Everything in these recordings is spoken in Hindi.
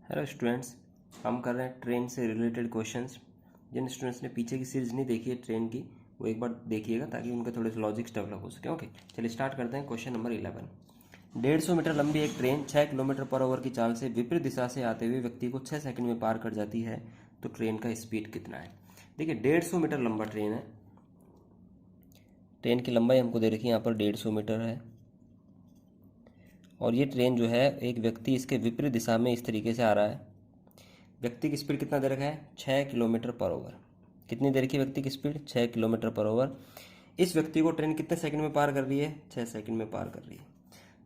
हेलो स्टूडेंट्स, हम कर रहे हैं ट्रेन से रिलेटेड क्वेश्चंस। जिन स्टूडेंट्स ने पीछे की सीरीज नहीं देखी है ट्रेन की, वो एक बार देखिएगा ताकि उनके थोड़े से लॉजिक्स डेवलप हो सके। ओके, चलिए स्टार्ट करते हैं। Question number 11। 150 मीटर लंबी एक ट्रेन 6 किलोमीटर पर आवर की चाल से विपरीत दिशा से आते हुए व्यक्ति को 6 सेकंड में पार कर जाती है, तो ट्रेन का स्पीड कितना है। देखिए, 150 मीटर लंबा ट्रेन है। ट्रेन की लंबाई हमको दे रखी है यहाँ पर 150 मीटर है, और ये ट्रेन जो है एक व्यक्ति इसके विपरीत दिशा में इस तरीके से आ रहा है। व्यक्ति की स्पीड कितना दे रखा है? 6 किलोमीटर पर ओवर। कितनी देर की व्यक्ति की स्पीड? 6 किलोमीटर पर ओवर। इस व्यक्ति को ट्रेन कितने सेकंड में पार कर रही है? 6 सेकंड में पार कर रही है।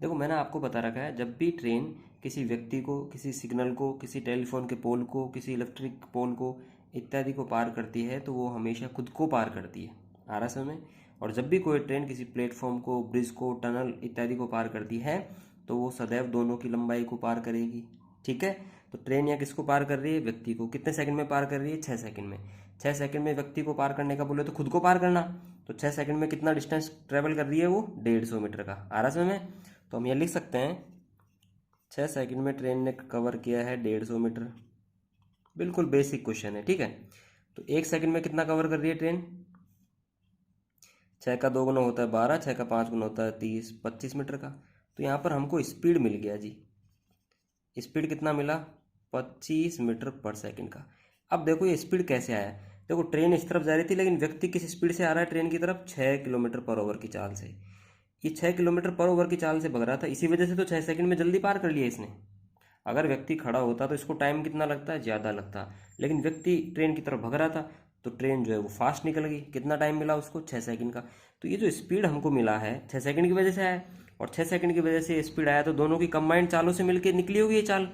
देखो, मैंने आपको बता रखा है, जब भी ट्रेन किसी व्यक्ति को, किसी सिग्नल को, किसी टेलीफोन के पोल को, किसी इलेक्ट्रिक पोल को इत्यादि को पार करती है, तो वो हमेशा खुद को पार करती है। आ रहा समय। और जब भी कोई ट्रेन किसी प्लेटफॉर्म को, ब्रिज को, टनल इत्यादि को पार करती है, तो वो सदैव दोनों की लंबाई को पार करेगी। ठीक है, तो ट्रेन यहाँ किसको पार कर रही है? व्यक्ति को। कितने सेकंड में पार कर रही है? 6 सेकंड में। 6 सेकंड में व्यक्ति को पार करने का बोले तो खुद को पार करना, तो 6 सेकंड में कितना डिस्टेंस ट्रेवल कर रही है वो? 150 मीटर का। आ रहा समय। तो हम ये लिख सकते हैं 6 सेकंड में ट्रेन ने कवर किया है 150 मीटर। बिल्कुल बेसिक क्वेश्चन है। ठीक है, तो 1 सेकंड में कितना कवर कर रही है ट्रेन? 6 का 2 गुना होता है 12, 6 का 5 गुना होता है 30, 25 मीटर का। तो यहाँ पर हमको स्पीड मिल गया जी। स्पीड कितना मिला? 25 मीटर पर सेकंड का। अब देखो ये स्पीड कैसे आया। देखो, ट्रेन इस तरफ जा रही थी, लेकिन व्यक्ति किस स्पीड से आ रहा है ट्रेन की तरफ? 6 किलोमीटर पर ओवर की चाल से। ये 6 किलोमीटर पर ओवर की चाल से भग रहा था, इसी वजह से तो 6 सेकंड में जल्दी पार कर लिया इसने। अगर व्यक्ति खड़ा होता तो इसको टाइम कितना लगता है? ज़्यादा लगता। लेकिन व्यक्ति ट्रेन की तरफ भग रहा था, तो ट्रेन जो है वो फास्ट निकल गई। कितना टाइम मिला उसको? 6 सेकंड का। तो ये जो स्पीड हमको मिला है 6 सेकंड की वजह से आया, और 6 सेकंड की वजह से स्पीड आया, तो दोनों की कंबाइंड चालों से मिलकर निकली होगी ये चाल।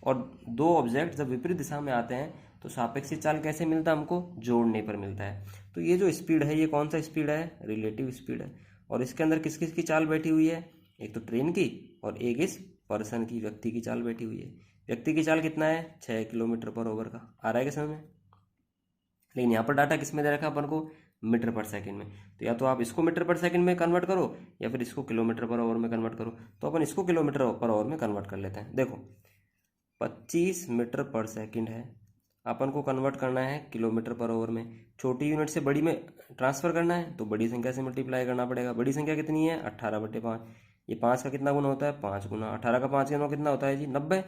और दो ऑब्जेक्ट जब विपरीत दिशा में आते हैं, तो सापेक्षिक चाल कैसे मिलता है हमको? जोड़ने पर मिलता है। तो ये जो स्पीड है, ये कौन सा स्पीड है? रिलेटिव स्पीड है। और इसके अंदर किस किस की चाल बैठी हुई है? एक तो ट्रेन की, और एक इस पर्सन की, व्यक्ति की चाल बैठी हुई है। व्यक्ति की चाल कितना है? 6 किलोमीटर पर ओवर का। आ रहा है क्या समझ में? लेकिन यहाँ पर डाटा किस में दे रखा है अपन को? मीटर पर सेकंड में। तो या तो आप इसको मीटर पर सेकंड में कन्वर्ट करो, या फिर इसको किलोमीटर पर ओवर में कन्वर्ट करो। तो अपन इसको किलोमीटर पर ओवर में कन्वर्ट कर लेते हैं। देखो, 25 मीटर पर सेकंड है, अपन को कन्वर्ट करना है किलोमीटर पर ओवर में। छोटी यूनिट से बड़ी में ट्रांसफर करना है, तो बड़ी संख्या से मल्टीप्लाई करना पड़ेगा। बड़ी संख्या कितनी है? 18/5। ये 5 का कितना गुना होता है? 5 गुना। 18 का 5 गुना कितना होता है जी? 90।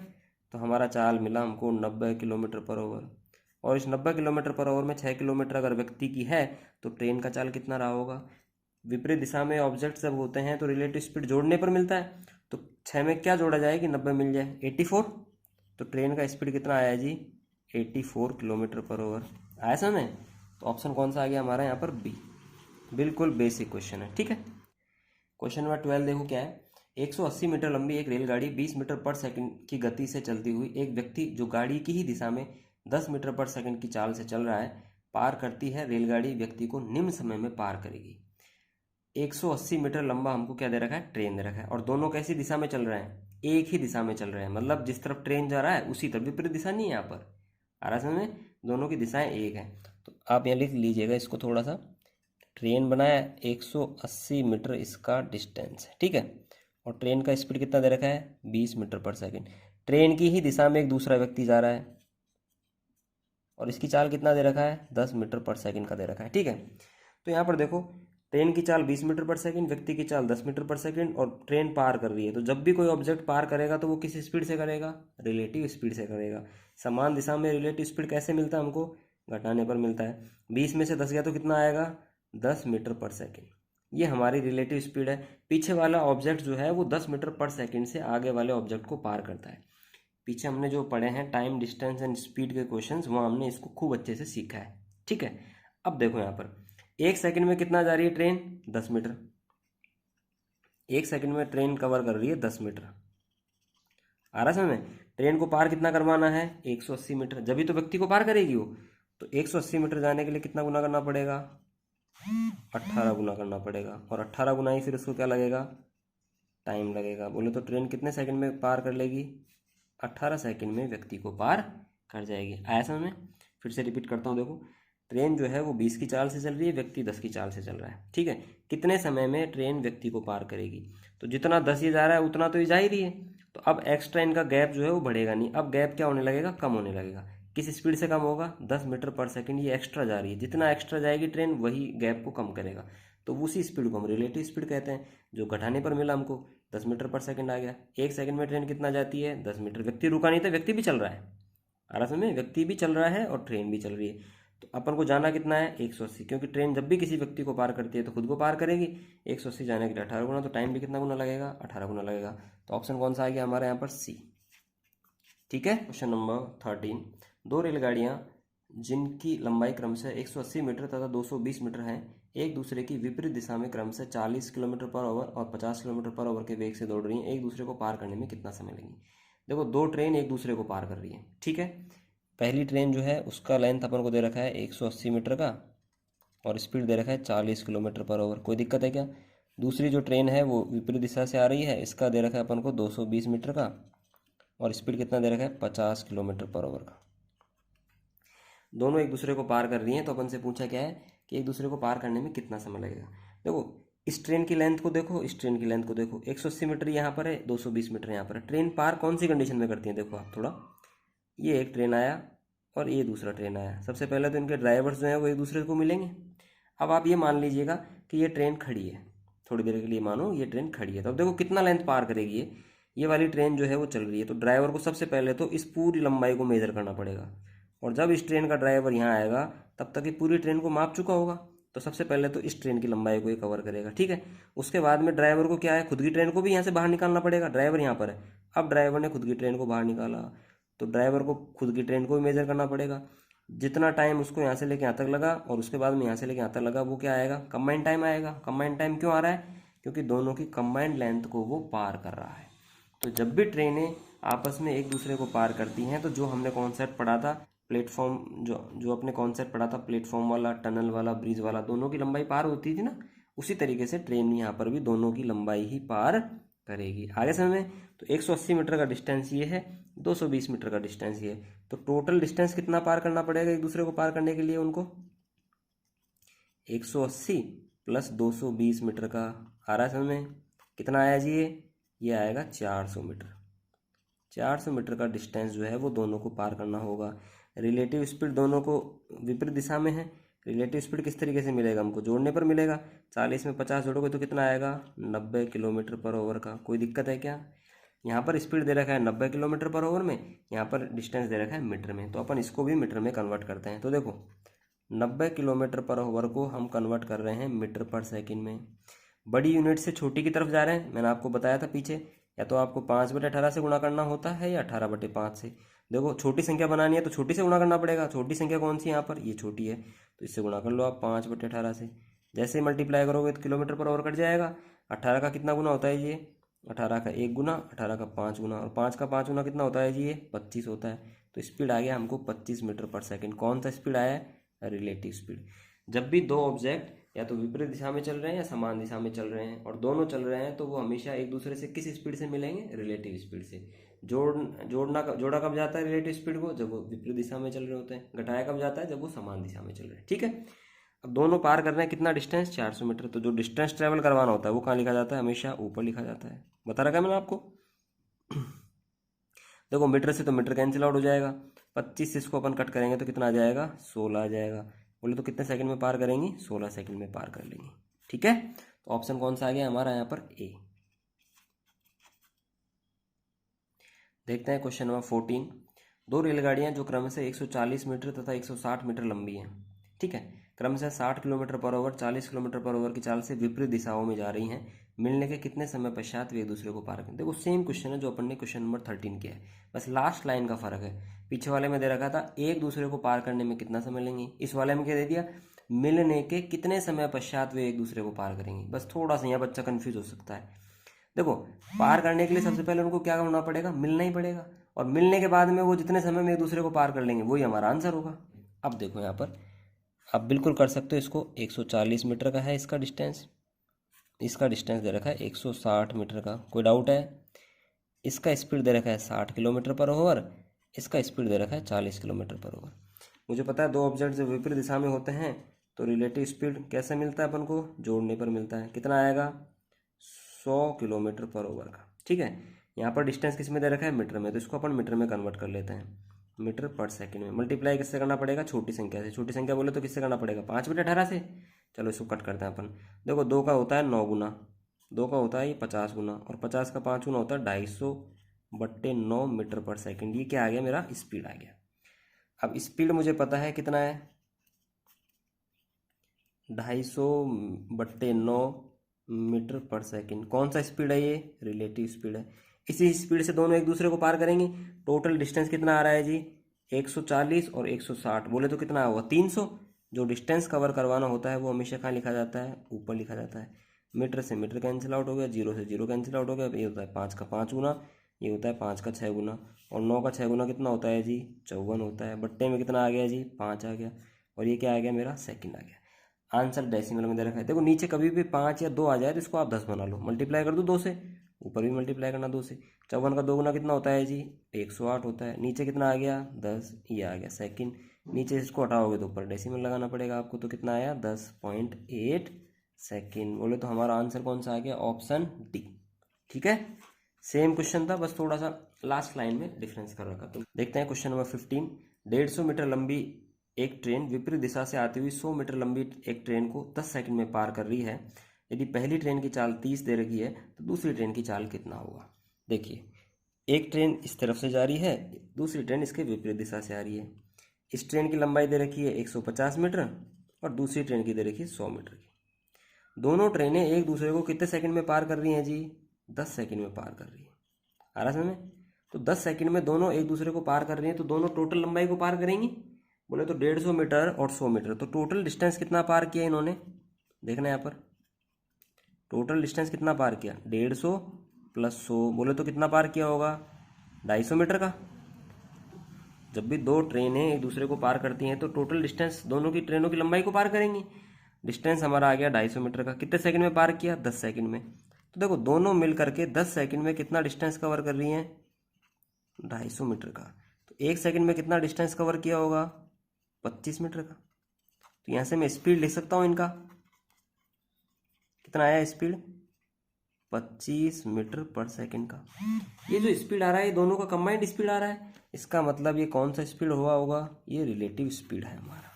तो हमारा चाल मिला हमको 90 किलोमीटर पर ओवर। और इस 90 किलोमीटर पर ओवर में 6 किलोमीटर अगर व्यक्ति की है, तो ट्रेन का चाल कितना रहा होगा? विपरीत दिशा में ऑब्जेक्ट जब होते हैं तो रिलेटिव स्पीड जोड़ने पर मिलता है। तो 6 में क्या जोड़ा जाए कि 90 मिल जाए? 84। तो ट्रेन का स्पीड कितना आया जी? 84 किलोमीटर पर ओवर। आया समझ में? तो ऑप्शन कौन सा आ गया हमारा यहाँ पर? बी। बिल्कुल बेसिक क्वेश्चन है। ठीक है, क्वेश्चन नंबर 12 देखो क्या है। 180 मीटर लंबी एक रेलगाड़ी 20 मीटर पर सेकंड की गति से चलती हुई एक व्यक्ति जो गाड़ी की ही दिशा में 10 मीटर पर सेकंड की चाल से चल रहा है, पार करती है। रेलगाड़ी व्यक्ति को निम्न समय में पार करेगी। 180 मीटर लंबा हमको क्या दे रखा है? ट्रेन दे रखा है। और दोनों कैसी दिशा में चल रहे हैं? एक ही दिशा में चल रहे हैं, मतलब जिस तरफ ट्रेन जा रहा है उसी तरफ, विपरीत दिशा नहीं है यहाँ पर। आ रहा समझ में? दोनों की दिशाएं एक हैं। तो आप यहाँ लिख लीजिएगा इसको थोड़ा सा। ट्रेन बनाया 180 मीटर इसका डिस्टेंस है। ठीक है, और ट्रेन का स्पीड कितना दे रखा है? 20 मीटर पर सेकंड। ट्रेन की ही दिशा में एक दूसरा व्यक्ति जा रहा है, और इसकी चाल कितना दे रखा है? 10 मीटर पर सेकंड का दे रखा है। ठीक है, तो यहाँ पर देखो, ट्रेन की चाल 20 मीटर पर सेकंड, व्यक्ति की चाल 10 मीटर पर सेकंड, और ट्रेन पार कर रही है। तो जब भी कोई ऑब्जेक्ट पार करेगा तो वो किस स्पीड से करेगा? रिलेटिव स्पीड से करेगा। समान दिशा में रिलेटिव स्पीड कैसे मिलता है हमको? घटाने पर मिलता है। 20 में से 10 गया तो कितना आएगा? 10 मीटर पर सेकंड। ये हमारी रिलेटिव स्पीड है। पीछे वाला ऑब्जेक्ट जो है वो 10 मीटर पर सेकंड से आगे वाले ऑब्जेक्ट को पार करता है। पीछे हमने जो पढ़े हैं टाइम, डिस्टेंस एंड स्पीड के क्वेश्चंस, वहाँ हमने इसको खूब अच्छे से सीखा है। ठीक है, अब देखो यहाँ पर 1 सेकंड में कितना जा रही है ट्रेन? 10 मीटर। 1 सेकंड में ट्रेन कवर कर रही है 10 मीटर। आ रहा समझ में? ट्रेन को पार कितना करवाना है? 180 मीटर। जब भी तो व्यक्ति को पार करेगी वो। तो 180 मीटर जाने के लिए कितना गुना करना पड़ेगा? 18 गुना करना पड़ेगा। और 18 गुना ही फिर उसको क्या लगेगा? टाइम लगेगा। बोले तो ट्रेन कितने सेकंड में पार कर लेगी? 18 सेकंड में व्यक्ति को पार कर जाएगी। आया समझ में? फिर से रिपीट करता हूँ, देखो। ट्रेन जो है वो 20 की चाल से चल रही है, व्यक्ति 10 की चाल से चल रहा है, ठीक है। कितने समय में ट्रेन व्यक्ति को पार करेगी, तो जितना 10 ये जा रहा है उतना तो ये जा ही रही है, तो अब एक्स्ट्रा इनका गैप जो है वो बढ़ेगा नहीं, अब गैप क्या होने लगेगा, कम होने लगेगा। किस स्पीड से कम होगा, 10 मीटर पर सेकंड ये एक्स्ट्रा जा रही है, जितना एक्स्ट्रा जाएगी ट्रेन वही गैप को कम करेगा, तो उसी स्पीड को हम रिलेटिव स्पीड कहते हैं। जो घटाने पर मिला हमको 10 मीटर पर सेकंड आ गया। एक सेकंड में ट्रेन कितना जाती है, 10 मीटर। व्यक्ति रुका नहीं था, व्यक्ति भी चल रहा है, आ रहा समझ में, व्यक्ति भी चल रहा है और ट्रेन भी चल रही है। तो अपन को जाना कितना है, 180, क्योंकि ट्रेन जब भी किसी व्यक्ति को पार करती है तो खुद को पार करेगी। 180 जाने के लिए 18 गुना, तो टाइम भी कितना गुना लगेगा, 18 गुना लगेगा। तो ऑप्शन कौन सा आ गया हमारे यहाँ पर, सी। ठीक है। क्वेश्चन नंबर 13, दो रेलगाड़ियाँ जिनकी लंबाई क्रमशः 180 मीटर तथा 220 मीटर है, एक दूसरे की विपरीत दिशा में क्रमशः 40 किलोमीटर पर आवर और 50 किलोमीटर पर आवर के वेग से दौड़ रही हैं, एक दूसरे को पार करने में कितना समय लगेगी। देखो, दो ट्रेन एक दूसरे को पार कर रही है, ठीक है। पहली ट्रेन जो है उसका लेंथ अपन को दे रखा है 180 मीटर का और स्पीड दे रखा है 40 किलोमीटर पर आवर, कोई दिक्कत है क्या। दूसरी जो ट्रेन है वो विपरीत दिशा से आ रही है, इसका दे रखा है अपन को 220 मीटर का और स्पीड कितना दे रखा है, 50 किलोमीटर पर आवर का। दोनों एक दूसरे को पार कर रही हैं, तो अपन से पूछा क्या है कि एक दूसरे को पार करने में कितना समय लगेगा। देखो, इस ट्रेन की लेंथ को देखो, इस ट्रेन की लेंथ को देखो, 180 मीटर यहाँ पर है, 220 मीटर यहाँ पर है। ट्रेन पार कौन सी कंडीशन में करती है, देखो आप थोड़ा, ये एक ट्रेन आया और ये दूसरा ट्रेन आया। सबसे पहले तो इनके ड्राइवर्स जो हैं वो एक दूसरे को मिलेंगे। अब आप ये मान लीजिएगा कि ये ट्रेन खड़ी है, थोड़ी देर के लिए मानो ये ट्रेन खड़ी है, तो अब देखो कितना लेंथ पार करेगी ये वाली ट्रेन जो है वो चल रही है। तो ड्राइवर को सबसे पहले तो इस पूरी लंबाई को मेजर करना पड़ेगा, और जब इस ट्रेन का ड्राइवर यहाँ आएगा तब तक ये पूरी ट्रेन को माप चुका होगा, तो सबसे पहले तो इस ट्रेन की लंबाई को ये कवर करेगा, ठीक है। उसके बाद में ड्राइवर को क्या है, खुद की ट्रेन को भी यहाँ से बाहर निकालना पड़ेगा। ड्राइवर यहाँ पर है, अब ड्राइवर ने खुद की ट्रेन को बाहर निकाला, तो ड्राइवर को खुद की ट्रेन को भी मेजर करना पड़ेगा। जितना टाइम उसको यहाँ से लेके यहाँ तक लगा और उसके बाद में यहाँ से लेके यहाँ तक लगा, वो क्या आएगा, कंबाइंड टाइम आएगा। कंबाइंड टाइम क्यों आ रहा है, क्योंकि दोनों की कंबाइंड लेंथ को वो पार कर रहा है। तो जब भी ट्रेनें आपस में एक दूसरे को पार करती हैं, तो जो हमने कॉन्सेप्ट पढ़ा था प्लेटफॉर्म, जो अपने कॉन्सेप्ट पढ़ा था प्लेटफॉर्म वाला, टनल वाला, ब्रिज वाला, दोनों की लंबाई पार होती थी ना, उसी तरीके से ट्रेन यहाँ पर भी दोनों की लंबाई ही पार करेगी। आगे समय में तो 180 मीटर का डिस्टेंस ये है, 220 मीटर का डिस्टेंस ये है, तो टोटल डिस्टेंस कितना पार करना पड़ेगा एक दूसरे को पार करने के लिए उनको, 180 प्लस 220 मीटर का आ रहा है समझ में, कितना आया जी, ये आएगा 400 मीटर। 400 मीटर का डिस्टेंस जो है वो दोनों को पार करना होगा। रिलेटिव स्पीड दोनों को विपरीत दिशा में है। रिलेटिव स्पीड किस तरीके से मिलेगा, हमको जोड़ने पर मिलेगा। 40 में 50 जोड़ोगे तो कितना आएगा, 90 किलोमीटर पर आवर का। कोई दिक्कत है क्या, यहाँ पर स्पीड दे रखा है 90 किलोमीटर पर आवर में, यहाँ पर डिस्टेंस दे रखा है मीटर में, तो अपन इसको भी मीटर में कन्वर्ट करते हैं। तो देखो 90 किलोमीटर पर आवर को हम कन्वर्ट कर रहे हैं मीटर पर सेकंड में। बड़ी यूनिट से छोटी की तरफ जा रहे हैं, मैंने आपको बताया था पीछे, या तो आपको 5/18 से गुणा करना होता है या 18/5 से। देखो छोटी संख्या बनानी है तो छोटी से गुणा करना पड़ेगा। छोटी संख्या कौन सी, यहाँ पर ये छोटी है, तो इससे गुणा कर लो आप 5/18 से। जैसे ही मल्टीप्लाई करोगे तो किलोमीटर पर आवर कट जाएगा। 18 का कितना गुना होता है ये, 18 का 1 गुना, 18 का 5 गुना, और 5 का 5 गुना कितना होता है जी, ये 25 होता है। तो स्पीड आ गया हमको 25 मीटर पर सेकंड। कौन सा स्पीड आया है, रिलेटिव स्पीड। जब भी दो ऑब्जेक्ट या तो विपरीत दिशा में चल रहे हैं या समान दिशा में चल रहे हैं और दोनों चल रहे हैं, तो वो हमेशा एक दूसरे से किस स्पीड से मिलेंगे, रिलेटिव स्पीड से। जोड़ा कब जाता है रिलेटिव स्पीड को, जब वो विपरीत दिशा में चल रहे होते हैं। घटाया कब जाता है, जब वो समान दिशा में चल रहे हैं, ठीक है। अब दोनों पार कर रहे हैं कितना डिस्टेंस, 400 मीटर। तो जो डिस्टेंस ट्रेवल करवाना होता है वो कहाँ लिखा जाता है, हमेशा ऊपर लिखा जाता है। बता रखा है मैंने आपको। देखो मीटर से तो मीटर कैंसिल आउट हो जाएगा, 25 से इसको अपन कट करेंगे तो कितना आ जाएगा, 16 आ जाएगा। बोले तो कितने सेकंड में पार करेंगी, 16 सेकंड में पार कर लेंगे, ठीक है। तो ऑप्शन कौन सा आ गया हमारा यहाँ पर, ए। देखते हैं क्वेश्चन नंबर 14, दो रेलगाड़ियां जो क्रमशः 140 मीटर तथा 160 मीटर लंबी हैं, ठीक है, क्रमशः 60 kilometre per our, 40 kilometre per hour की चाल से विपरीत दिशाओं में जा रही हैं, मिलने के कितने समय पश्चात वे एक दूसरे को पार करें। देखो सेम क्वेश्चन है जो अपन ने क्वेश्चन नंबर 13 किया है, बस लास्ट लाइन का फर्क है। पीछे वाले में दे रखा था एक दूसरे को पार करने में कितना समय लेंगे, इस वाले में क्या दे दिया, मिलने के कितने समय पश्चात वे एक दूसरे को पार करेंगे। बस थोड़ा सा यहाँ बच्चा कन्फ्यूज हो सकता है। देखो पार करने के लिए सबसे पहले उनको क्या करना पड़ेगा, मिलना ही पड़ेगा, और मिलने के बाद में वो जितने समय में एक दूसरे को पार कर लेंगे वही हमारा आंसर होगा। अब देखो यहाँ पर आप बिल्कुल कर सकते हो इसको, 140 मीटर का है इसका डिस्टेंस, इसका डिस्टेंस दे रखा है 160 मीटर का, कोई डाउट है। इसका स्पीड दे रखा है 60 किलोमीटर पर आवर, इसका स्पीड दे रखा है 40 किलोमीटर पर आवर। मुझे पता है दो ऑब्जेक्ट जब विपरीत दिशा में होते हैं तो रिलेटिव स्पीड कैसे मिलता है अपन को, जोड़ने पर मिलता है। कितना आएगा, 100 km/h का। ठीक है, यहाँ पर डिस्टेंस किस में दे रखा है, मीटर में, तो इसको अपन मीटर में कन्वर्ट कर लेते हैं, मीटर पर सेकंड में। मल्टीप्लाई किससे करना पड़ेगा, छोटी संख्या से। छोटी संख्या बोले तो किससे करना पड़ेगा, 5/18 से। चलो इसको कट करते हैं अपन। देखो 2 का होता है 9 गुना, 2 का होता है ये 50 गुना, और 50 का 5 गुना होता है 250/9 मीटर पर सेकंड। ये क्या आ गया, मेरा स्पीड आ गया। अब स्पीड मुझे पता है कितना है, 250/9 मीटर पर सेकंड। कौन सा स्पीड है ये, रिलेटिव स्पीड है। इसी स्पीड से दोनों एक दूसरे को पार करेंगे। टोटल डिस्टेंस कितना आ रहा है जी, 140 और 160, बोले तो कितना होगा, 300। जो डिस्टेंस कवर करवाना होता है वो हमेशा कहाँ लिखा जाता है, ऊपर लिखा जाता है। मीटर से मीटर कैंसिल आउट हो गया, 0 से 0 कैंसिल आउट हो गया। ये होता है 5 का 5 गुना, ये होता है 5 का 6 गुना, और 9 का 6 गुना कितना होता है जी, 54 होता है। बट्टे में कितना आ गया जी, 5 आ गया, और ये क्या आ गया, मेरा सेकंड आ गया। आंसर डेसिमल में दे रखा है। देखो नीचे कभी भी 5 या 2 आ जाए तो इसको आप 10 बना लो, मल्टीप्लाई कर दो 2 से, ऊपर भी मल्टीप्लाई करना 2 से। 54 का 2 गुना कितना होता है जी, 108 होता है। नीचे कितना आ गया, 10, ये आ गया सेकंड। नीचे इसको हटाओगे तो ऊपर डेसिमल लगाना पड़ेगा आपको, तो कितना आया, 10.8 सेकंड। बोले तो हमारा आंसर कौन सा आ गया, ऑप्शन डी। ठीक है, सेम क्वेश्चन था, बस थोड़ा सा लास्ट लाइन में डिफरेंस कर रखा। तो देखते हैं क्वेश्चन नंबर 15। 150 मीटर लंबी एक ट्रेन विपरीत दिशा से आती हुई 100 मीटर लंबी एक ट्रेन को 10 सेकंड में पार कर रही है। यदि पहली ट्रेन की चाल 30 दे रखी है तो दूसरी ट्रेन की चाल कितना होगा। देखिए, एक ट्रेन इस तरफ से जा रही है, दूसरी ट्रेन इसके विपरीत दिशा से आ रही है। इस ट्रेन की लंबाई दे रखी है 150 मीटर और दूसरी ट्रेन की दे रखी है 100 मीटर की। दोनों ट्रेनें एक दूसरे को कितने सेकंड में पार कर रही हैं जी, 10 सेकंड में पार कर रही है। आ रहा समझ में, तो 10 सेकंड में दोनों एक दूसरे को पार कर रही हैं, तो दोनों टोटल लंबाई को पार करेंगी। बोले तो 150 मीटर और 100 मीटर, तो टोटल डिस्टेंस कितना पार किया इन्होंने, देखना यहाँ पर टोटल डिस्टेंस कितना पार किया, 150 प्लस 100, बोले तो कितना पार किया होगा, 250 मीटर का। जब भी दो ट्रेनें एक दूसरे को पार करती हैं तो टोटल डिस्टेंस दोनों की ट्रेनों की लंबाई को पार करेंगी। डिस्टेंस हमारा आ गया 250 मीटर का। कितने सेकंड में पार किया, 10 सेकंड में। तो देखो दोनों मिल करके 10 सेकंड में कितना डिस्टेंस कवर कर रही हैं, 250 मीटर का। तो एक सेकंड में कितना डिस्टेंस कवर किया होगा, 25 मीटर का। तो यहाँ से मैं स्पीड लिख सकता हूँ इनका, कितना आया स्पीड, 25 मीटर पर सेकंड का। ये जो स्पीड आ रहा है ये दोनों का कंबाइंड स्पीड आ रहा है। इसका मतलब ये कौन सा स्पीड हुआ होगा, ये रिलेटिव स्पीड है हमारा।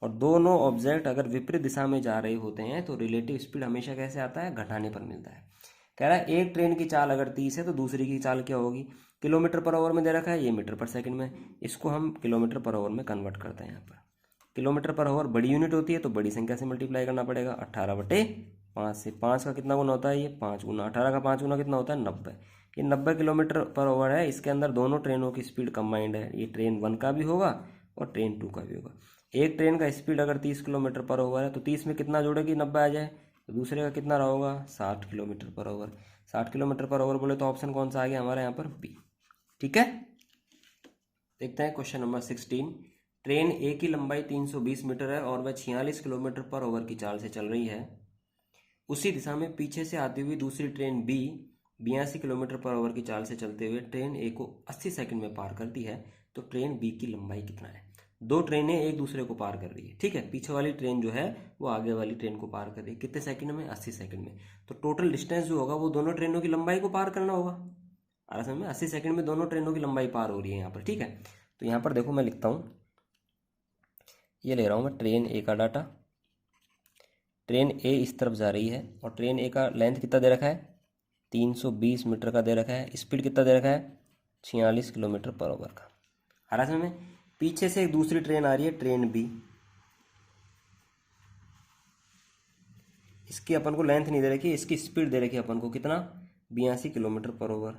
और दोनों ऑब्जेक्ट अगर विपरीत दिशा में जा रहे होते हैं तो रिलेटिव स्पीड हमेशा कैसे आता है, घटाने पर मिलता है। कह रहा है एक ट्रेन की चाल अगर 30 है तो दूसरी की चाल क्या होगी, किलोमीटर पर आवर में दे रखा है, ये मीटर पर सेकंड में। इसको हम किलोमीटर पर आवर में कन्वर्ट करते हैं। यहाँ पर किलोमीटर पर आवर बड़ी यूनिट होती है तो बड़ी संख्या से मल्टीप्लाई करना पड़ेगा। 18/5 से, 5 का कितना गुना होता है, ये 5 गुना, 18 का 5 गुना कितना होता है, 90। ये 90 किलोमीटर पर आवर है। इसके अंदर दोनों ट्रेनों की स्पीड कंबाइंड है। ये ट्रेन 1 का भी होगा और ट्रेन 2 का भी होगा। एक ट्रेन का स्पीड अगर 30 किलोमीटर पर आवर है तो 30 में कितना जोड़ेगी, 90 आ जाए, तो दूसरे का कितना रहा होगा, 60 kilometre per our. 60 kilometre per our बोले तो ऑप्शन कौन सा आ गया हमारे यहाँ पर, बी। ठीक है, देखते हैं क्वेश्चन नंबर 16। ट्रेन ए की लंबाई 320 मीटर है और वह 46 किलोमीटर पर आवर की चाल से चल रही है। उसी दिशा में पीछे से आती हुई दूसरी train B 82 kilometre per hour की चाल से चलते हुए ट्रेन ए को 80 सेकंड में पार करती है। तो ट्रेन बी की लंबाई कितना है। दो ट्रेनें एक दूसरे को पार कर रही है, ठीक है। पीछे वाली ट्रेन जो है वो आगे वाली ट्रेन को पार कर रही है, कितने सेकंड में, 80 सेकंड में। तो टोटल डिस्टेंस जो होगा वो दोनों ट्रेनों की लंबाई को पार करना होगा। आ रहा समझ में, 80 सेकंड में दोनों ट्रेनों की लंबाई पार हो रही है यहाँ पर, ठीक है। तो यहाँ पर देखो मैं लिखता हूँ, ये ले रहा हूँ मैं ट्रेन ए का डाटा। ट्रेन ए इस तरफ जा रही है और ट्रेन ए का लेंथ कितना दे रखा है, 320 मीटर का दे रखा है। स्पीड कितना दे रखा है, 46 किलोमीटर पर आवर का। आ रहा समझ में। पीछे से एक दूसरी ट्रेन आ रही है, ट्रेन बी। इसकी अपन को लेंथ नहीं दे रखी, इसकी स्पीड दे रखी है अपन को कितना, 82 किलोमीटर पर आवर।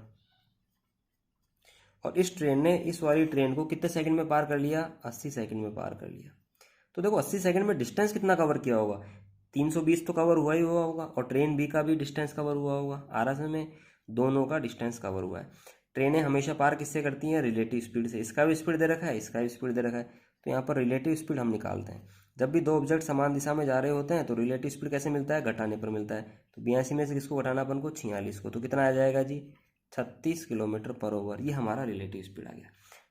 और इस ट्रेन ने इस वाली ट्रेन को कितने सेकंड में पार कर लिया, 80 सेकंड में पार कर लिया। तो देखो 80 सेकंड में डिस्टेंस कितना कवर किया होगा, 320 तो कवर हुआ ही हुआ होगा, और ट्रेन बी का भी डिस्टेंस कवर हुआ होगा। आ रहा में दोनों का डिस्टेंस कवर हुआ है। ट्रेनें हमेशा पार किससे करती हैं, रिलेटिव स्पीड से। इसका भी स्पीड दे रखा है, इसका भी स्पीड दे रखा है, तो यहाँ पर रिलेटिव स्पीड हम निकालते हैं। जब भी दो ऑब्जेक्ट समान दिशा में जा रहे होते हैं तो रिलेटिव स्पीड कैसे मिलता है, घटाने पर मिलता है। तो 82 में से किसको घटाना अपन को, 46 को, तो कितना आ जाएगा जी, 36 किलोमीटर पर आवर। ये हमारा रिलेटिव स्पीड आ गया।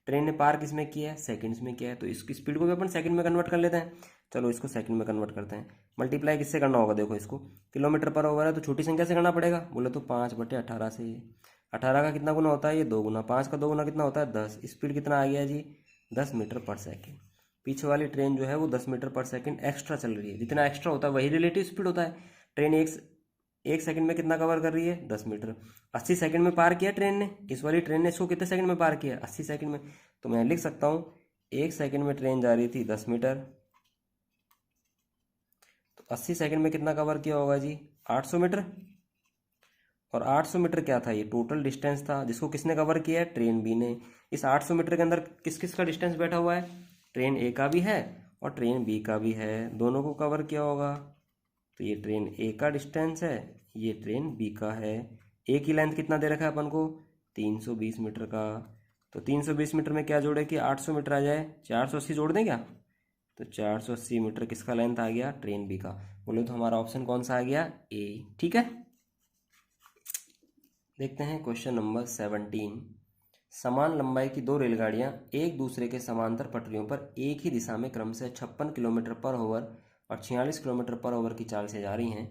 ट्रेन ने पार किस में किया है, सेकंड्स में किया है, तो इसकी स्पीड को भी अपन सेकंड में कन्वर्ट कर लेते हैं। चलो इसको सेकंड में कन्वर्ट करते हैं। मल्टीप्लाई किससे करना होगा, देखो इसको किलोमीटर पर ओवर है तो छोटी संख्या से करना पड़ेगा, बोले तो 5/18 से। 18 का कितना गुना होता है, ये 2 गुना, 5 का 2 गुना कितना होता है 10। स्पीड कितना आ गया जी, 10 मीटर पर सेकेंड। पीछे वाली ट्रेन जो है वो 10 मीटर पर सेकेंड एक्स्ट्रा चल रही है, जितना एक्स्ट्रा होता है वही रिलेटिव स्पीड होता है। ट्रेन एक सेकंड में कितना कवर कर रही है, 10 मीटर। 80 सेकंड में पार किया ट्रेन ने, इस वाली ट्रेन ने इसको कितने सेकंड में पार किया, 80 सेकंड में। तो मैं लिख सकता हूँ 1 सेकंड में ट्रेन जा रही थी 10 मीटर, तो 80 सेकंड में कितना कवर किया होगा जी, 800 मीटर। और 800 मीटर क्या था, ये टोटल डिस्टेंस था जिसको किसने कवर किया है, ट्रेन बी ने। इस 800 मीटर के अंदर किस किस का डिस्टेंस बैठा हुआ है, ट्रेन ए का भी है और ट्रेन बी का भी है, दोनों को कवर किया होगा। तो ये ट्रेन ए का डिस्टेंस है, ये ट्रेन बी का है। ए की लेंथ कितना दे रखा है अपन को, 320 मीटर का। तो 320 मीटर में क्या जोड़े कि 800 मीटर आ जाए, 480 जोड़ दें क्या, तो 480 मीटर किसका लेंथ आ गया, ट्रेन बी का। बोले तो हमारा ऑप्शन कौन सा आ गया, ए। ठीक है, देखते हैं क्वेश्चन नंबर 17। समान लंबाई की दो रेलगाड़ियां एक दूसरे के समांतर पटरियों पर एक ही दिशा में क्रमशः 56 किलोमीटर पर आवर और 46 किलोमीटर पर आवर की चाल से जा रही हैं।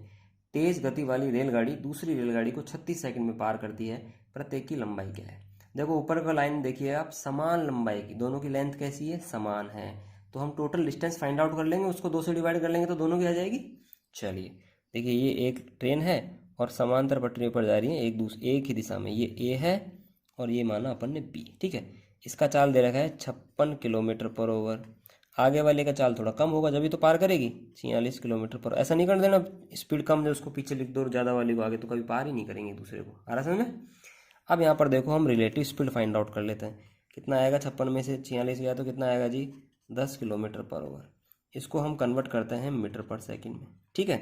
तेज गति वाली रेलगाड़ी दूसरी रेलगाड़ी को 36 सेकंड में पार करती है, प्रत्येक की लंबाई क्या है। देखो ऊपर का लाइन देखिए आप, समान लंबाई की, दोनों की लेंथ कैसी है, समान है। तो हम टोटल डिस्टेंस फाइंड आउट कर लेंगे, उसको 2 से डिवाइड कर लेंगे तो दोनों की आ जाएगी। चलिए देखिए, ये एक ट्रेन है और समांतर पटरियों पर जा रही है एक ही दिशा में, ये ए है और ये माना अपन ने बी। ठीक है, इसका चाल दे रखा है 56 किलोमीटर पर आवर। आगे वाले का चाल थोड़ा कम होगा जब भी तो पार करेगी, 46 किलोमीटर पर। ऐसा नहीं कर देना स्पीड कम जो उसको पीछे लिख दो और ज़्यादा वाले को आगे, तो कभी पार ही नहीं करेंगे दूसरे को। आ रहा समझ में। अब यहाँ पर देखो हम रिलेटिव स्पीड फाइंड आउट कर लेते हैं। कितना आएगा, 56 में से 46 गया तो कितना आएगा जी, 10 किलोमीटर पर आवर। इसको हम कन्वर्ट करते हैं मीटर पर सेकेंड में। ठीक है,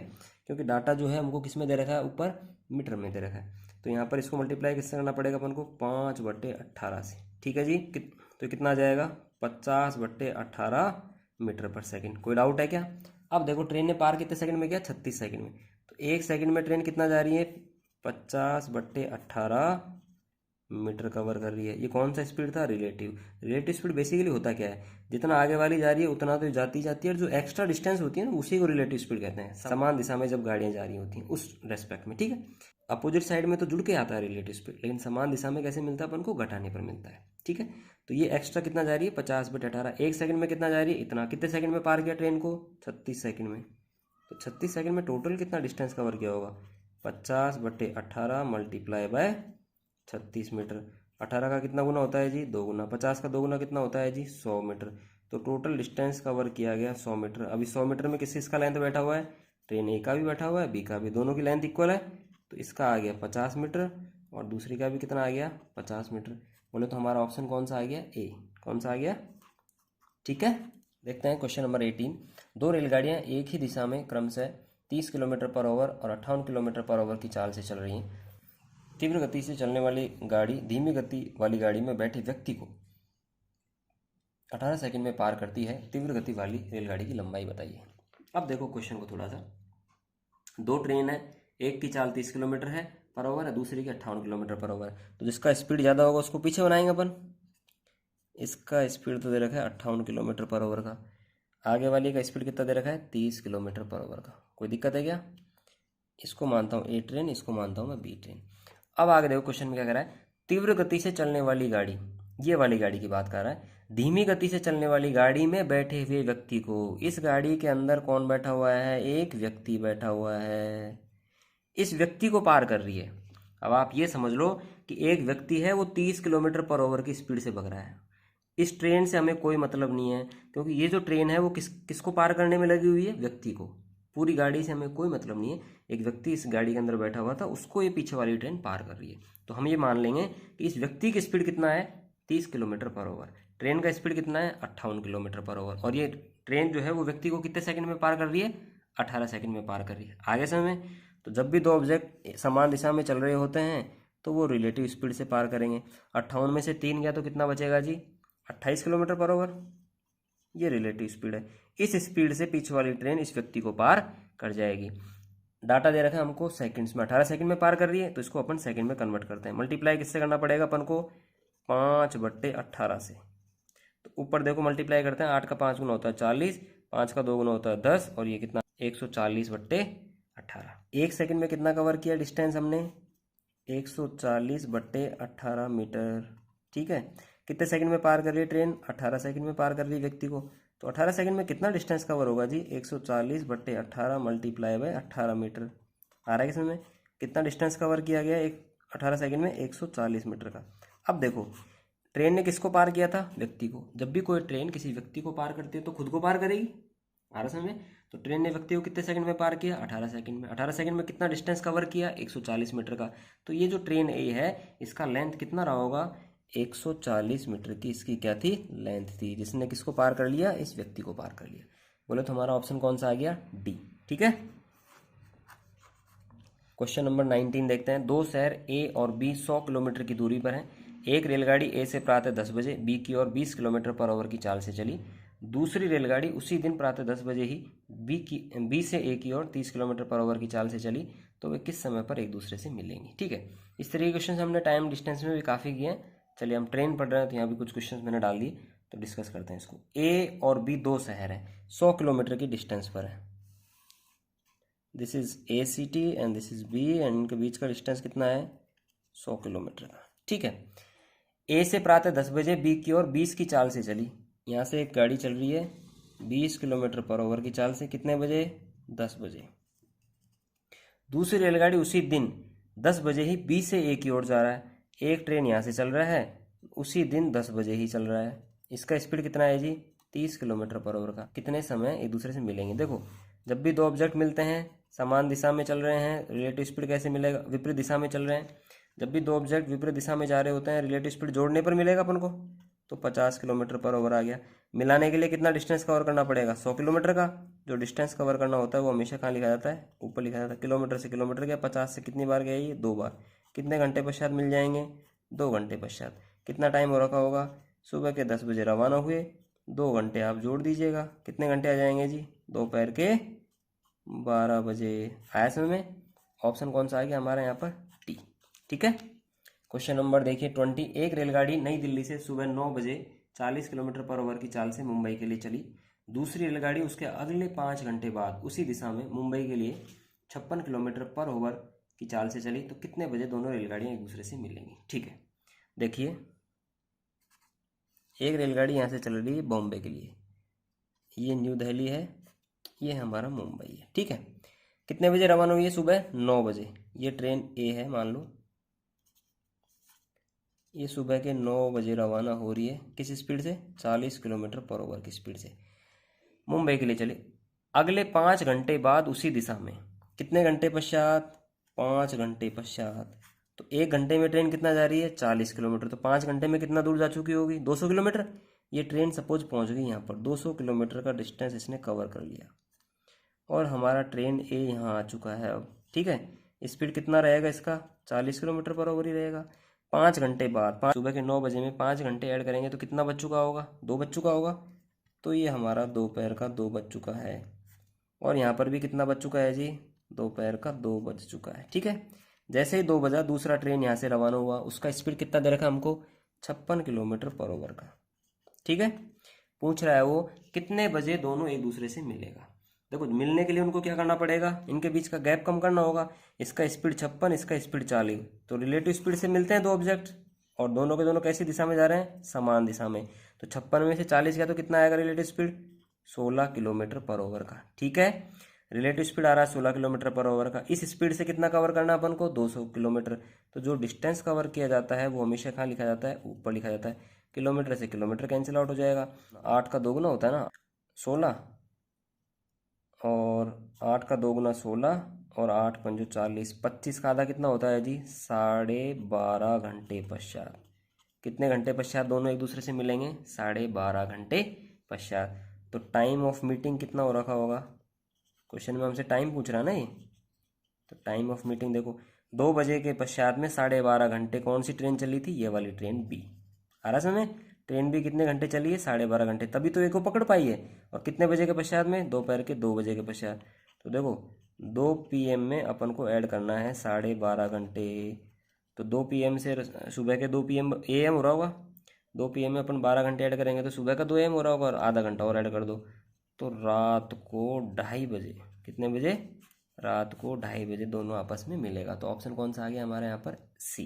क्योंकि डाटा जो है हमको किस में दे रखा है, ऊपर मीटर में दे रखा है। तो यहाँ पर इसको मल्टीप्लाई किससे करना पड़ेगा अपन को, 5/18 से। ठीक है जी, तो कितना आ जाएगा, 50/18 मीटर पर सेकंड। कोई डाउट है क्या। अब देखो ट्रेन ने पार कितने सेकंड में किया, 36 सेकंड में। तो 1 सेकंड में ट्रेन कितना जा रही है, 50/18 मीटर कवर कर रही है। ये कौन सा स्पीड था, रिलेटिव स्पीड बेसिकली होता क्या है, जितना आगे वाली जा रही है उतना तो जाती जाती है, और जो एक्स्ट्रा डिस्टेंस होती है ना उसी को रिलेटिव स्पीड कहते हैं, समान दिशा में जब गाड़ियां जा रही होती हैं उस रेस्पेक्ट में। ठीक है, अपोजिट साइड में तो जुड़ के आता है रिलेटिव स्पीड, लेकिन समान दिशा में कैसे मिलता है अपन को, घटाने पर मिलता है। ठीक है, तो ये एक्स्ट्रा कितना जा रही है, 50/18। 1 सेकंड में कितना जा रही है, इतना। कितने सेकंड में पार किया ट्रेन को, 36 सेकंड में। तो 36 सेकंड में टोटल कितना डिस्टेंस कवर किया होगा, 50/18 मल्टीप्लाई बाय 36 मीटर। 18 का कितना गुना होता है जी, 2 गुना। 50 का 2 गुना कितना होता है जी, 100 मीटर। तो टोटल डिस्टेंस कवर किया गया 100 मीटर। अभी 100 मीटर में किस किसका लेंथ बैठा हुआ है, ट्रेन ए का भी बैठा हुआ है, बी का भी, दोनों की लेंथ इक्वल है। तो इसका आ गया 50 मीटर और दूसरी का भी कितना आ गया, 50 मीटर। बोले तो हमारा ऑप्शन कौन सा आ गया, ए। कौन सा आ गया। ठीक है, देखते हैं क्वेश्चन नंबर 18। दो रेलगाड़ियां एक ही दिशा में क्रमशः 30 किलोमीटर पर आवर और 58 किलोमीटर पर आवर की चाल से चल रही हैं। तीव्र गति से चलने वाली गाड़ी धीमी गति वाली गाड़ी में बैठे व्यक्ति को 18 सेकंड में पार करती है। तीव्र गति वाली रेलगाड़ी की लंबाई बताइए। अब देखो क्वेश्चन को थोड़ा सा, दो ट्रेन है, एक की चाल 30 किलोमीटर है पर आवर है, दूसरी की 58 किलोमीटर पर आवर है। तो जिसका स्पीड ज़्यादा होगा उसको पीछे बनाएंगे अपन। इसका स्पीड तो दे रखा है 58 किलोमीटर पर आवर का, आगे वाली का स्पीड कितना दे रखा है, 30 किलोमीटर पर आवर का। कोई दिक्कत है क्या। इसको मानता हूँ ए ट्रेन, इसको मानता हूँ मैं बी ट्रेन। अब आगे देखो क्वेश्चन में क्या कह रहा है, तीव्र गति से चलने वाली गाड़ी, ये वाली गाड़ी की बात कर रहा है, धीमी गति से चलने वाली गाड़ी में बैठे हुए व्यक्ति को, इस गाड़ी के अंदर कौन बैठा हुआ है, एक व्यक्ति बैठा हुआ है, इस व्यक्ति को पार कर रही है। अब आप ये समझ लो कि एक व्यक्ति है वो 30 किलोमीटर पर आवर की स्पीड से भग रहा है। इस ट्रेन से हमें कोई मतलब नहीं है, क्योंकि ये जो ट्रेन है वो किसको पार करने में लगी हुई है, व्यक्ति को। पूरी गाड़ी से हमें कोई मतलब नहीं है, एक व्यक्ति इस गाड़ी के अंदर बैठा हुआ था, उसको ये पीछे वाली ट्रेन पार कर रही है। तो हम ये मान लेंगे कि इस व्यक्ति की स्पीड कितना है, 30 किलोमीटर पर आवर। ट्रेन का स्पीड कितना है, 58 किलोमीटर पर आवर। और ये ट्रेन जो है वो व्यक्ति को कितने सेकंड में पार कर रही है, 18 सेकंड में पार कर रही है। आगे समय, तो जब भी दो ऑब्जेक्ट समान दिशा में चल रहे होते हैं तो वो रिलेटिव स्पीड से पार करेंगे। 58 में से 3 गया तो कितना बचेगा जी, 28 किलोमीटर पर आवर। ये रिलेटिव स्पीड है। इस स्पीड से पीछे वाली ट्रेन इस व्यक्ति को पार कर जाएगी। डाटा दे रखा है हमको सेकंड्स में, 18 सेकंड में पार कर रही है, तो इसको अपन सेकंड में कन्वर्ट करते हैं। मल्टीप्लाई किससे करना पड़ेगा अपन को, 5/18 से। तो ऊपर देखो मल्टीप्लाई करते हैं, 8 का 5 गुना होता है 40, 5 का 2 गुना होता है 10, और ये कितना 140/18। 1 सेकंड में कितना कवर किया डिस्टेंस हमने? 140/18 मीटर। ठीक है, कितने सेकंड में पार कर रही है ट्रेन? 18 सेकंड में पार कर रही है व्यक्ति को। तो 18 सेकंड में कितना डिस्टेंस कवर होगा जी? 140/18 मल्टीप्लाई बाय 18 मीटर। आ रहा है इसमें कितना डिस्टेंस कवर किया गया एक 18 सेकंड में? 140 मीटर का। अब देखो ट्रेन ने किसको पार किया था? व्यक्ति को। जब भी कोई ट्रेन किसी व्यक्ति को पार करती है तो खुद को पार करेगी। आ रहा समझ? तो ट्रेन ने व्यक्ति को कितने सेकंड में पार किया? 18 सेकंड में। 18 सेकंड में कितना डिस्टेंस कवर किया? 140 मीटर का। तो ये जो ट्रेन ए है इसका लेंथ कितना रहा होगा? 140 मीटर की इसकी क्या थी? लेंथ थी, जिसने किसको पार कर लिया? इस व्यक्ति को पार कर लिया। बोले तो हमारा ऑप्शन कौन सा आ गया? डी। ठीक है, क्वेश्चन नंबर 19 देखते हैं। दो शहर ए और बी 100 किलोमीटर की दूरी पर हैं। एक रेलगाड़ी ए से प्रातः 10 बजे बी की ओर 20 किलोमीटर पर आवर की चाल से चली। दूसरी रेलगाड़ी उसी दिन प्रातः 10 बजे ही बी से ए की ओर 30 किलोमीटर पर आवर की चाल से चली, तो वे किस समय पर एक दूसरे से मिलेंगी? ठीक है, इस तरीके के क्वेश्चन हमने टाइम डिस्टेंस में भी काफ़ी किए हैं। चलिए हम ट्रेन पढ़ रहे हैं तो यहाँ भी कुछ क्वेश्चन मैंने डाल दिए, तो डिस्कस करते हैं इसको। ए और बी दो शहर हैं, 100 किलोमीटर की डिस्टेंस पर है। This is A city and this is B, and इनके बीच का डिस्टेंस कितना है? 100 किलोमीटर का। ठीक है, ए से प्रातः 10 बजे बी की ओर 20 की चाल से चली। यहाँ से एक गाड़ी चल रही है 20 किलोमीटर पर आवर की चाल से, कितने बजे? 10 बजे। दूसरी रेलगाड़ी उसी दिन 10 बजे ही बी से ए की ओर जा रहा है। एक ट्रेन यहाँ से चल रहा है उसी दिन 10 बजे ही चल रहा है। इसका स्पीड कितना है जी? 30 किलोमीटर पर आवर का। कितने समय एक दूसरे से मिलेंगे? देखो जब भी दो ऑब्जेक्ट मिलते हैं समान दिशा में चल रहे हैं, रिलेटिव स्पीड कैसे मिलेगा? विपरीत दिशा में चल रहे हैं। जब भी दो ऑब्जेक्ट विपरीत दिशा में जा रहे होते हैं रिलेटिव स्पीड जोड़ने पर मिलेगा अपन को, तो 50 किलोमीटर पर आवर आ गया। मिलाने के लिए कितना डिस्टेंस कवर करना पड़ेगा? 100 किलोमीटर का। जो डिस्टेंस कवर करना होता है वो हमेशा कहाँ लिखा जाता है? ऊपर लिखा जाता है। किलोमीटर से किलोमीटर गया, 50 से कितनी बार गया? ये 2 बार। कितने घंटे पश्चात मिल जाएंगे? 2 घंटे पश्चात। कितना टाइम हो रखा होगा? सुबह के 10 बजे रवाना हुए, 2 घंटे आप जोड़ दीजिएगा, कितने घंटे आ जाएंगे जी? दोपहर के 12 बजे। आया समझ में? ऑप्शन कौन सा आ गया हमारा यहाँ पर? टी। ठीक है, क्वेश्चन नंबर देखिए 20। एक रेलगाड़ी नई दिल्ली से सुबह 9 बजे 40 किलोमीटर पर आवर की चाल से मुंबई के लिए चली। दूसरी रेलगाड़ी उसके अगले 5 घंटे बाद उसी दिशा में मुंबई के लिए 56 किलोमीटर पर आवर की चाल से चली, तो कितने बजे दोनों रेलगाड़ियाँ एक दूसरे से मिलेंगी? ठीक है, देखिए एक रेलगाड़ी यहाँ से चल रही है बॉम्बे के लिए, ये न्यू दिल्ली है, ये हमारा मुंबई है। ठीक है, कितने बजे रवाना हुई है? सुबह 9 बजे। ये ट्रेन ए है मान लो, ये सुबह के 9 बजे रवाना हो रही है, किस स्पीड से? 40 किलोमीटर पर आवर की स्पीड से मुंबई के लिए चले। अगले 5 घंटे बाद उसी दिशा में, कितने घंटे पश्चात? 5 घंटे पश्चात। तो 1 घंटे में ट्रेन कितना जा रही है? 40 किलोमीटर। तो 5 घंटे में कितना दूर जा चुकी होगी? 200 किलोमीटर। ये ट्रेन सपोज पहुंच गई यहाँ पर, 200 किलोमीटर का डिस्टेंस इसने कवर कर लिया, और हमारा ट्रेन ए यहाँ आ चुका है अब। ठीक है, स्पीड कितना रहेगा इसका? 40 किलोमीटर पर आवर ही रहेगा। 5 घंटे बाद, सुबह के 9 बजे में 5 घंटे ऐड करेंगे तो कितना बच चुका होगा? 2 बज चुका होगा। तो ये हमारा दोपहर का 2 बज चुका है, और यहाँ पर भी कितना बज चुका है जी? दोपहर का 2 बज चुका है। ठीक है, जैसे ही 2 बजा दूसरा ट्रेन यहाँ से रवाना हुआ, उसका स्पीड कितना दे रखा हमको? 56 किलोमीटर पर आवर का। ठीक है, पूछ रहा है वो कितने बजे दोनों एक दूसरे से मिलेगा। देखो मिलने के लिए उनको क्या करना पड़ेगा? इनके बीच का गैप कम करना होगा। इसका स्पीड 56, इसका स्पीड 40, तो रिलेटिव स्पीड से मिलते हैं दो ऑब्जेक्ट, और दोनों के दोनों कैसी दिशा में जा रहे हैं? समान दिशा में। तो 56 में से 40 गया तो कितना आएगा relative speed? 16 kilometre per our का। ठीक है, रिलेटिव स्पीड आ रहा है 16 किलोमीटर पर आवर का। इस स्पीड से कितना कवर करना अपन को? 200 किलोमीटर। तो जो डिस्टेंस कवर किया जाता है वो हमेशा कहाँ लिखा जाता है? ऊपर लिखा जाता है। किलोमीटर से किलोमीटर कैंसिल आउट हो जाएगा। 8 का 2 गुना होता है ना 16, और 8 का 2 गुना 16, और 8 पंजो 40, 25 का आधा कितना होता है जी? 12.5 घंटे पश्चात। कितने घंटे पश्चात दोनों एक दूसरे से मिलेंगे? 12.5 घंटे पश्चात। तो टाइम ऑफ मीटिंग कितना हो रखा होगा? क्वेश्चन में हमसे टाइम पूछ रहा है ना ये, तो टाइम ऑफ मीटिंग देखो 2 बजे के पश्चात में 12.5 घंटे कौन सी ट्रेन चली थी? ये वाली ट्रेन बी। आ रहा समय? ट्रेन भी कितने घंटे चली है? 12.5 घंटे, तभी तो एक को पकड़ पाई है। और कितने बजे के पश्चात में? दोपहर के 2 बजे के पश्चात। तो देखो 2 PM में अपन को ऐड करना है 12.5 घंटे, तो 2 PM से सुबह के 2 PM AM हो रहा होगा, 2 PM में अपन 12 घंटे ऐड करेंगे तो सुबह का 2 AM हो रहा होगा, और आधा घंटा और ऐड कर दो तो रात को 2:30 बजे। कितने बजे? रात को 2:30 बजे दोनों आपस में मिलेगा। तो ऑप्शन कौन सा आ गया हमारे यहाँ पर? सी।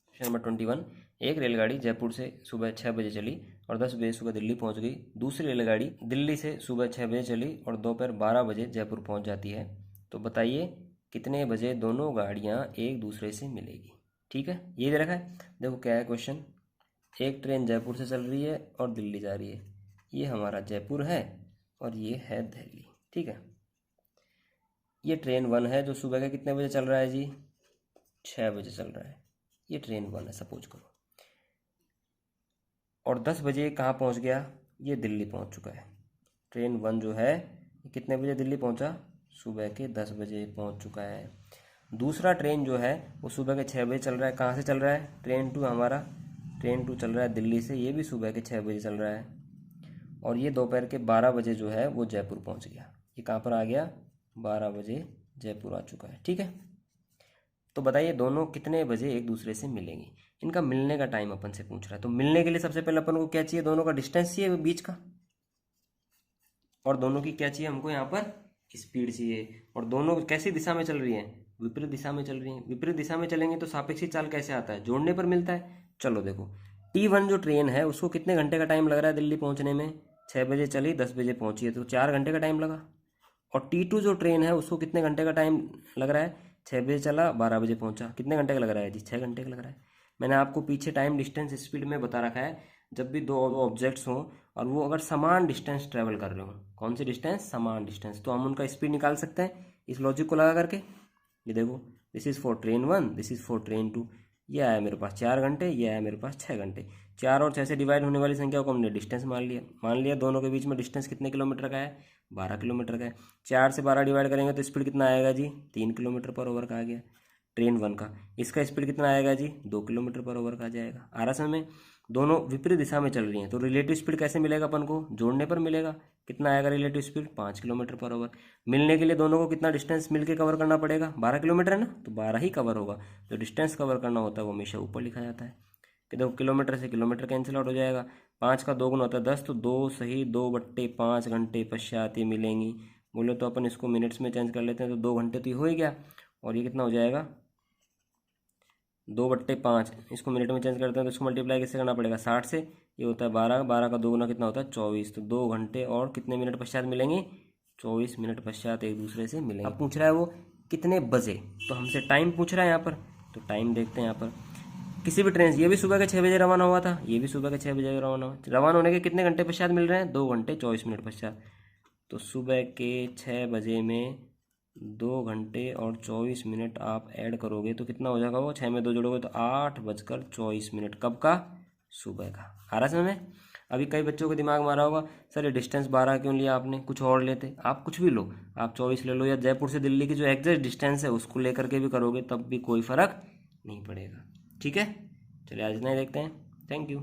Question number 21। एक रेलगाड़ी जयपुर से सुबह 6 बजे चली और 10 बजे सुबह दिल्ली पहुंच गई। दूसरी रेलगाड़ी दिल्ली से सुबह 6 बजे चली और दोपहर 12 बजे जयपुर पहुंच जाती है। तो बताइए कितने बजे दोनों गाड़ियां एक दूसरे से मिलेगी। ठीक है, ये दे रखा है। देखो क्या है क्वेश्चन। एक ट्रेन जयपुर से चल रही है और दिल्ली जा रही है। ये हमारा जयपुर है और ये है दिल्ली। ठीक है, ये ट्रेन 1 है जो सुबह के कितने बजे चल रहा है जी? 6 बजे चल रहा है। ये ट्रेन 1 है सपोज करो। और 10 बजे कहाँ पहुँच गया? ये दिल्ली पहुँच चुका है। ट्रेन 1 जो है ये कितने बजे दिल्ली पहुँचा? सुबह के 10 बजे पहुँच चुका है। दूसरा ट्रेन जो है वो सुबह के 6 बजे चल रहा है। कहाँ से चल रहा है? ट्रेन 2 हमारा, ट्रेन 2 चल रहा है दिल्ली से, ये भी सुबह के 6 बजे चल रहा है। और ये दोपहर के 12 बजे जो है वो जयपुर पहुँच गया। ये कहाँ पर आ गया? 12 बजे जयपुर आ चुका है। ठीक है, तो बताइए दोनों कितने बजे एक दूसरे से मिलेंगे। इनका मिलने का टाइम अपन से पूछ रहा है। तो मिलने के लिए सबसे पहले अपन को क्या चाहिए? दोनों का डिस्टेंस चाहिए बीच का, और दोनों की क्या चाहिए हमको? यहाँ पर स्पीड चाहिए। और दोनों कैसी दिशा में चल रही हैं? विपरीत दिशा में चल रही हैं। विपरीत दिशा में चलेंगे तो सापेक्षी चाल कैसे आता है? जोड़ने पर मिलता है। चलो देखो, T1 जो ट्रेन है उसको कितने घंटे का टाइम लग रहा है दिल्ली पहुंचने में? 6 बजे चली, 10 बजे पहुंची है, तो 4 घंटे का टाइम लगा। और T2 जो ट्रेन है उसको कितने घंटे का टाइम लग रहा है? 6 बजे चला, 12 बजे पहुंचा। कितने घंटे का लग रहा है जी? 6 घंटे का लग रहा है। मैंने आपको पीछे टाइम डिस्टेंस स्पीड में बता रखा है। जब भी दो ऑब्जेक्ट्स हों और वो अगर समान डिस्टेंस ट्रेवल कर रहे हो, कौन सी डिस्टेंस? समान डिस्टेंस, तो हम उनका स्पीड निकाल सकते हैं इस लॉजिक को लगा करके। ये देखो, this is for train 1, this is for train 2। ये आया मेरे पास 4 घंटे, ये आया मेरे पास 6 घंटे। 4 और 6 से डिवाइड होने वाली संख्या को हमने डिस्टेंस मान लिया दोनों के बीच में डिस्टेंस कितने किलोमीटर का है? 12 किलोमीटर का है। 4 से 12 डिवाइड करेंगे तो स्पीड कितना आएगा जी? 3 किलोमीटर पर ओवर का आ गया ट्रेन 1 का। इसका स्पीड कितना आएगा जी? 2 किलोमीटर पर ओवर का आ जाएगा। आ रहा समझ में? दोनों विपरीत दिशा में चल रही हैं तो रिलेटिव स्पीड कैसे मिलेगा अपन को? जोड़ने पर मिलेगा। कितना आएगा रिलेटिव स्पीड? 5 किलोमीटर पर ओवर। मिलने के लिए दोनों को कितना डिस्टेंस मिलके कवर करना पड़ेगा? 12 किलोमीटर है ना, तो 12 ही कवर होगा। जो डिस्टेंस कवर करना होता है वो हमेशा ऊपर लिखा जाता है। कि देखो किलोमीटर से किलोमीटर कैंसिल आउट हो जाएगा। 5 का 2 गुना होता है 10, तो 2 सही 2/5 घंटे पश्चात ये मिलेंगी। बोले तो अपन इसको मिनट्स में चेंज कर लेते हैं, तो 2 घंटे तो ये हो ही गया। और ये कितना हो जाएगा? 2/5। इसको मिनट में चेंज करते हैं तो इसको मल्टीप्लाई कैसे करना पड़ेगा? 60 से। ये होता है 12, 12 का 2 गुना कितना होता है? 24। तो 2 घंटे और कितने मिनट पश्चात मिलेंगे? 24 मिनट पश्चात एक दूसरे से मिलेंगे। अब पूछ रहा है वो कितने बजे, तो हमसे टाइम पूछ रहा है यहाँ पर। तो टाइम देखते हैं यहाँ पर। किसी भी ट्रेन से, ये भी सुबह के 6 बजे रवाना हुआ था, ये भी सुबह के 6 बजे रवाना होने के कितने घंटे पश्चात मिल रहे हैं? 2 घंटे 24 मिनट पश्चात। तो सुबह के 6 बजे में 2 घंटे और 24 मिनट आप ऐड करोगे तो कितना हो जाएगा? वो 6 में 2 जोड़ोगे तो 8:24। कब का? सुबह का। आ रहा समझ में? अभी कई बच्चों के दिमाग में आ रहा होगा, सर ये डिस्टेंस 12 क्यों लिया आपने? कुछ और लेते। आप कुछ भी लो, आप 24 ले लो, या जयपुर से दिल्ली की जो एग्जैक्ट डिस्टेंस है उसको लेकर के भी करोगे तब भी कोई फर्क नहीं पड़ेगा। ठीक है, चलिए आज इतना ही देखते हैं। Thank you.